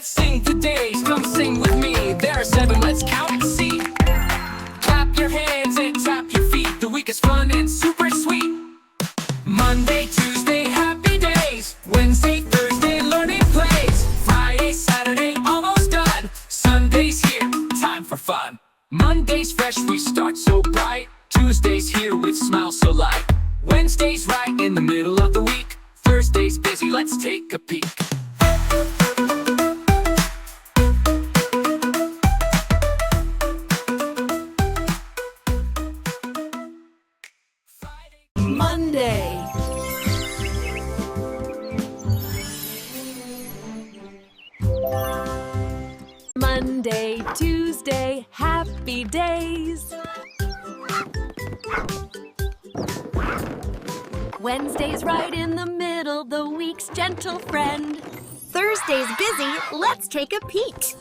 let's sing the days. Come sing with me. There are 7, let's count and see. Clap your hands and tap your feet. The week is fun and super sweet. Monday, Tuesday, happy days. Wednesday, Thursday, learning plays. Friday, Saturday, almost done. Sunday's here, time for fun. Monday's fresh, we start so bright. Tuesday's here with smiles so light. Wednesday's right in the middle of the week. Thursday's busy, let's take a peek. Monday. Monday, Tuesday, happy days. Wednesday's right in the middle, the week's gentle friend. Thursday's busy, let's take a peek.